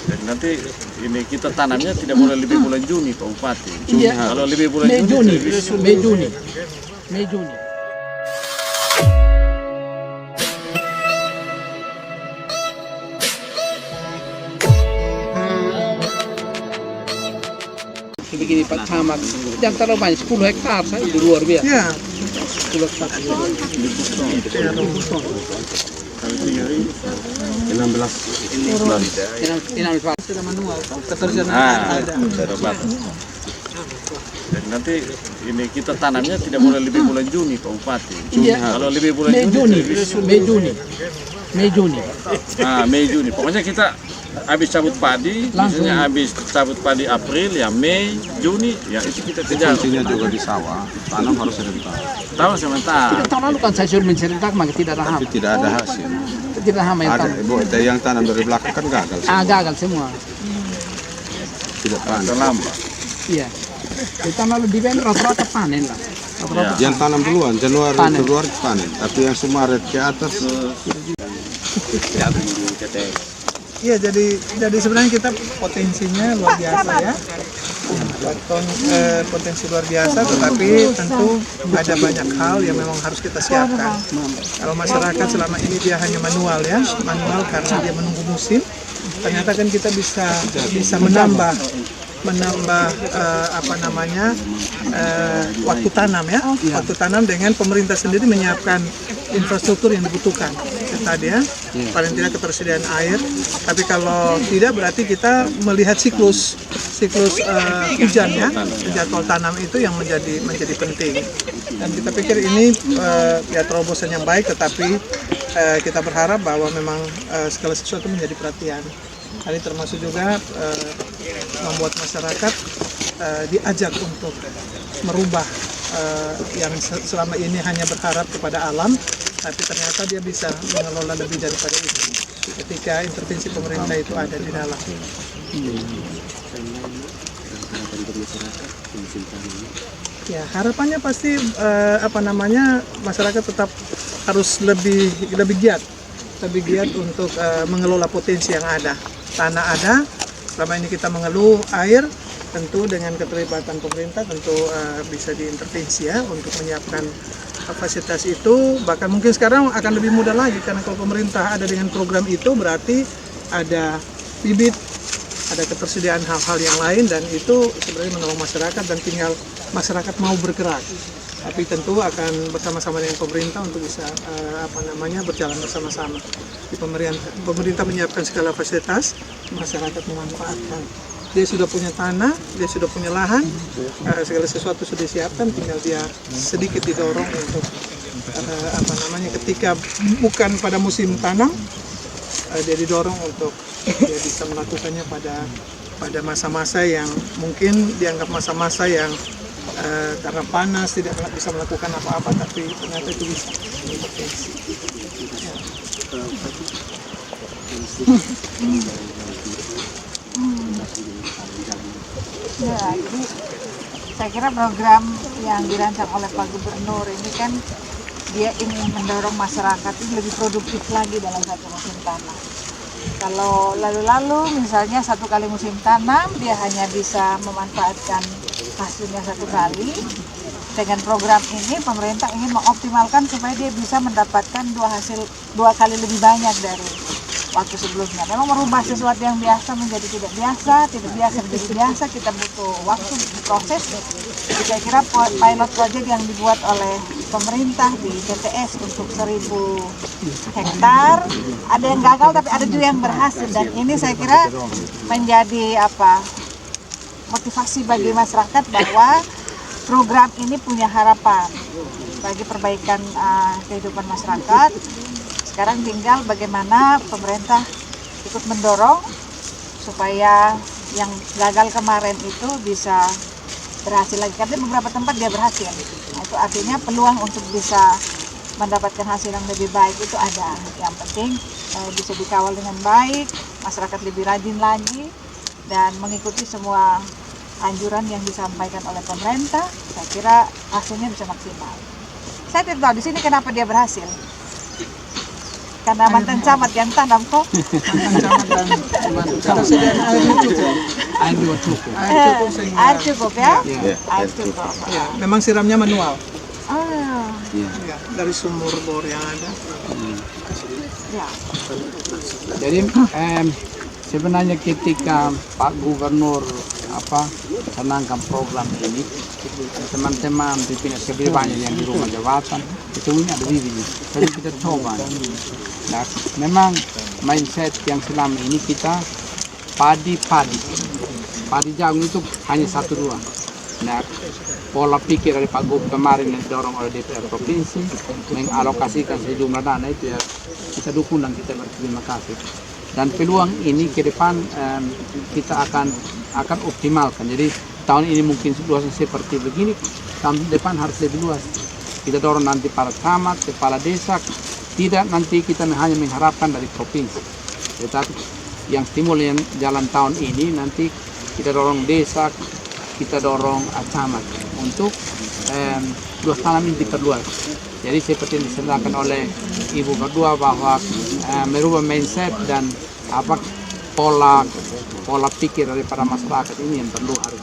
Jadi nanti ini kita tanamnya tidak boleh lebih bulan Juni Pak Bupati. Iya. Kalau lebih bulan Mei Juni, Juni. Mei Juni. Begini Pak Camat, yang terlalu banyak 10 hektar saya itu luar biasa. Ya, 10 hektar. 16. Ini Pak. sudah manual, ketersediaan ada. Dapat. Jadi nanti ini kita tanamnya tidak boleh lebih bulan Juni Pak Bupati. Iya. Kalau lebih bulan Mei Juni. Mei Juni. Pokoknya kita habis cabut padi, Langsung. misalnya habis cabut padi April, ya Mei, Juni, ya itu kita kejar. Kuncinya juga di sawah, tanam harus serentak, Tahu sementara. Tahun lalu kan saya suruh menceritakan maka tidak ada hama. tapi tidak ada hasil. Tidak ada hama yang Ada tanam. ibu yang tanam dari belakang kan gagal, Gagal semua. tidak panen. Terlambat. Iya. Di tahun lalu di Band rata-rata panen lah. Rata-rata Yang tanam duluan Januari, Panen. Februari panen, tapi yang Maret ke atas Iya, jadi sebenarnya kita potensinya luar biasa ya. Potensi luar biasa, tetapi tentu ada banyak hal yang memang harus kita siapkan. Kalau masyarakat selama ini dia hanya manual ya, manual karena dia menunggu musim. Ternyata kan kita bisa menambah waktu tanam ya, waktu tanam dengan pemerintah sendiri menyiapkan infrastruktur yang dibutuhkan. Tadi ya, paling tidak ketersediaan air. Tapi kalau tidak berarti kita melihat siklus hujan ya, jadwal tanam itu yang menjadi penting. Dan kita pikir ini ya terobosan yang baik, tetapi kita berharap bahwa memang segala sesuatu menjadi perhatian. Ini termasuk juga membuat masyarakat diajak untuk merubah yang selama ini hanya berharap kepada alam, tapi ternyata dia bisa mengelola lebih daripada itu ketika intervensi pemerintah itu ada di dalam. Ya, harapannya pasti masyarakat tetap harus lebih giat untuk mengelola potensi yang ada. Tanah ada, selama ini kita mengeluh air, tentu dengan keterlibatan pemerintah tentu bisa diintervensi ya untuk menyiapkan fasilitas itu. Bahkan mungkin sekarang akan lebih mudah lagi karena kalau pemerintah ada dengan program itu berarti ada bibit, ada ketersediaan hal-hal yang lain, dan itu sebenarnya menolong masyarakat dan tinggal masyarakat mau bergerak. Tapi tentu akan bersama-sama dengan pemerintah untuk bisa berjalan bersama-sama. Di pemerintah menyiapkan segala fasilitas, masyarakat memanfaatkan. Dia sudah punya tanah, dia sudah punya lahan, segala sesuatu sudah disiapkan, tinggal dia sedikit didorong untuk ketika bukan pada musim tanam, dia didorong untuk dia bisa melakukannya pada masa-masa yang mungkin dianggap masa-masa yang karena panas tidak bisa melakukan apa-apa, tapi ternyata itu bisa berpotensi. Ya, jadi saya kira program yang dirancang oleh Pak Gubernur ini kan dia ingin mendorong masyarakat ini lebih produktif lagi dalam satu musim tanam. Kalau lalu-lalu misalnya satu kali musim tanam dia hanya bisa memanfaatkan hasilnya satu kali. Dengan program ini pemerintah ingin mengoptimalkan supaya dia bisa mendapatkan dua kali lebih banyak dari waktu sebelumnya. Memang merubah sesuatu yang biasa menjadi tidak biasa menjadi biasa, kita butuh waktu proses. Jadi saya kira pilot project yang dibuat oleh pemerintah di TTS untuk 1.000 hektar, ada yang gagal tapi ada juga yang berhasil, dan ini saya kira menjadi motivasi bagi masyarakat bahwa program ini punya harapan bagi perbaikan kehidupan masyarakat. Sekarang tinggal bagaimana pemerintah ikut mendorong supaya yang gagal kemarin itu bisa berhasil lagi. Karena beberapa tempat dia berhasil. Nah, itu artinya peluang untuk bisa mendapatkan hasil yang lebih baik itu ada. Yang penting bisa dikawal dengan baik, masyarakat lebih rajin lagi, dan mengikuti semua anjuran yang disampaikan oleh pemerintah. Saya kira hasilnya bisa maksimal. Saya tidak tahu di sini kenapa dia berhasil. Karena mantan camat yang tanam kok. Ketersediaan airnya cukup. Air juga cukup. Air cukup sehingga Air cukup ya? Ya, Air cukup. ya, memang siramnya manual. Oh, Ya, dari sumur bor yang ada. ya. Jadi sebenarnya ketika Pak Gubernur canangkan program ini, teman-teman pimpinan sebelum banyak yang di rumah jabatan itu ini ada bibit. Jadi kita coba. Nah, memang mindset yang selama ini kita padi jagung itu hanya 1-2. Nah, pola pikir dari Pak Gub kemarin yang didorong oleh DPR Provinsi mengalokasikan sejumlah dana itu ya kita dukung dan kita berterima kasih. Dan peluang ini ke depan kita akan optimalkan. Jadi tahun ini mungkin luasnya seperti begini, tahun depan harus lebih luas. Kita dorong nanti para camat, kepala desa, tidak nanti kita hanya mengharapkan dari provinsi, tetapi yang stimulus yang jalan tahun ini nanti kita dorong desa, kita dorong camat untuk luas tanam ini diperluas. Jadi seperti yang disampaikan oleh Ibu berdua bahwa merubah mindset dan pola pikir daripada masyarakat ini yang perlu harus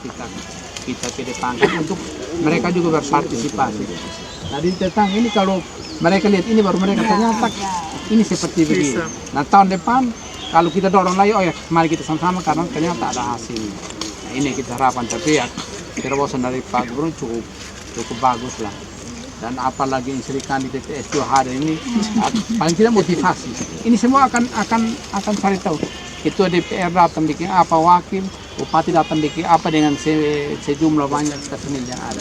kita kedepankan untuk mereka juga berpartisipasi. Jadi tentang ini kalau mereka lihat ini baru mereka ternyata ini seperti begini. Nah tahun depan kalau kita dorong lagi, oh ya mari kita sama-sama karena ternyata ada hasil. Nah, ini kita harapkan, tapi ya terobosan dari Pak Gubernur cukup bagus lah. Dan apalagi yang serikan di TTS 2 hari ini paling tidak motivasi. Ini semua akan cari tahu. Ketua DPR datang bikin apa, wakil, bupati datang bikin apa dengan sejumlah banyak personil yang ada.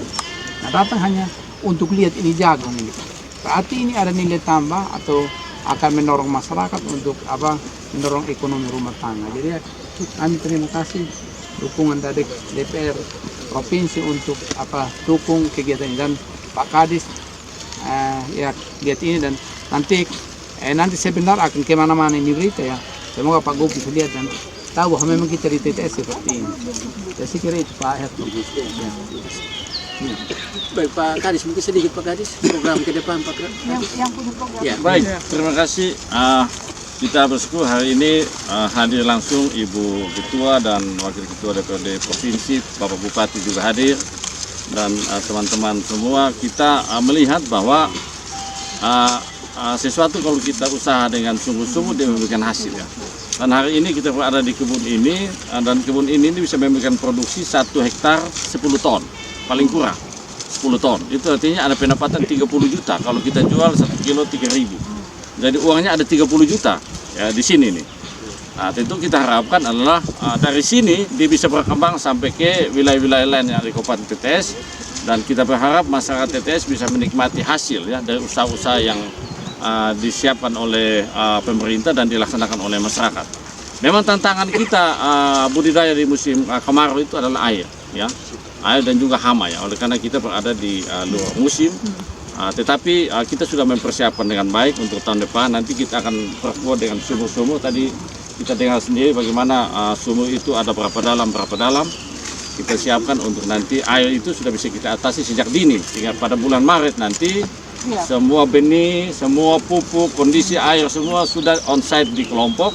Nah datang hanya untuk lihat ini jagung ini. Berarti ini ada nilai tambah atau akan mendorong masyarakat untuk mendorong ekonomi rumah tangga. Jadi kami terima kasih dukungan dari DPR Provinsi untuk dukung kegiatan ini. Dan Pak Kadis ya lihat ini dan nanti sebentar akan kemana-mana ini berita ya. Semoga Pak Gub bisa lihat dan tahu bahwa memang kita di TTS seperti ini. Saya kira itu Pak Herto. Ya. Baik Pak Kadis, mungkin sedikit Pak Kadis program ke depan Pak Kadis. Yang punya program. Ya. Baik, terima kasih. Kita bersyukur hari ini hadir langsung Ibu Ketua dan Wakil Ketua DPRD Provinsi, Bapak Bupati juga hadir, dan teman-teman semua. Kita melihat bahwa sesuatu kalau kita usaha dengan sungguh-sungguh dia memberikan hasil ya. Dan hari ini kita berada di kebun ini, dan kebun ini bisa memberikan produksi 1 hektar 10 ton, paling kurang 10 ton. Itu artinya ada pendapatan 30 juta kalau kita jual 1 kilo 3.000. Jadi uangnya ada 30 juta ya di sini nih. Nah, tentu kita harapkan adalah dari sini dia bisa berkembang sampai ke wilayah-wilayah lain yang di Kabupaten TTS, dan kita berharap masyarakat TTS bisa menikmati hasil ya dari usaha-usaha yang disiapkan oleh pemerintah dan dilaksanakan oleh masyarakat. Memang tantangan kita budidaya di musim kemarau itu adalah air ya. Air dan juga hama ya. Oleh karena kita berada di luar musim. Tetapi kita sudah mempersiapkan dengan baik untuk tahun depan. Nanti kita akan perkuat dengan sumur-sumur. Tadi kita dengar sendiri bagaimana sumur itu ada berapa dalam. Kita siapkan untuk nanti air itu sudah bisa kita atasi sejak dini. Sehingga pada bulan Maret nanti semua benih, semua pupuk, kondisi air semua sudah on-site di kelompok.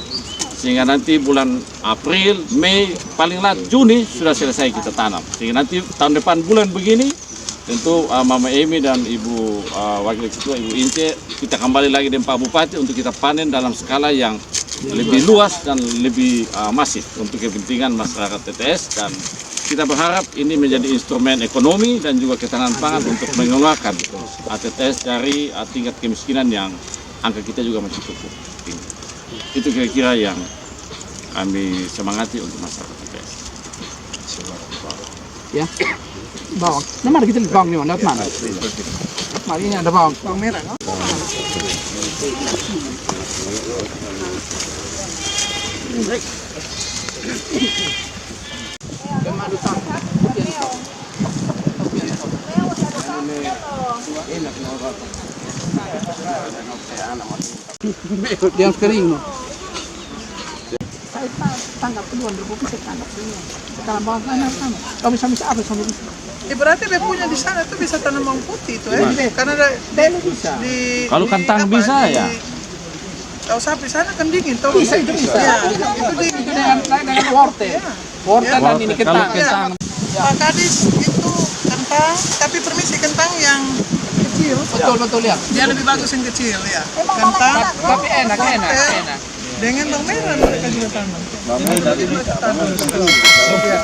Sehingga nanti bulan April, Mei, paling lambat Juni sudah selesai kita tanam. Sehingga nanti tahun depan bulan begini, tentu Mama Emi dan Ibu Wakil Ketua Ibu Ince kita kembali lagi dengan Pak Bupati untuk kita panen dalam skala yang lebih luas dan lebih masif untuk kepentingan masyarakat TTS, dan kita berharap ini menjadi instrumen ekonomi dan juga ketahanan pangan untuk mengeluarkan TTS dari tingkat kemiskinan yang angka kita juga masih cukup tinggi. Itu kira-kira yang kami semangati untuk masyarakat TTS. Ya. Bawang. Nah, mana kita lihat bawang di mana? Mana? Mari ini ada bawang. Bawang merah, no? Yang kering no. Saya tanggap kedua, bisa tanggap dulu. Sekarang bawang sama. Kau bisa apa sampai bisa? Berarti dia punya di sana tuh bisa tanam bawang putih itu ya. Karena ada bisa. di Kalau kentang apa, bisa di ya. Tahu sapi sana kan dingin, tahu Bisa, itu bisa. Ya, itu dingin. Itu dengan wortel. Wortel dan ini kentang. Ya, Pak Kadis itu kentang, tapi permisi kentang yang kecil. Betul ya. Dia lebih bagus yang kecil ya. Emang Kentang malah enak. Tapi enak. dengan bawang merah mereka juga tanam. Ini mereka tanam. Ya.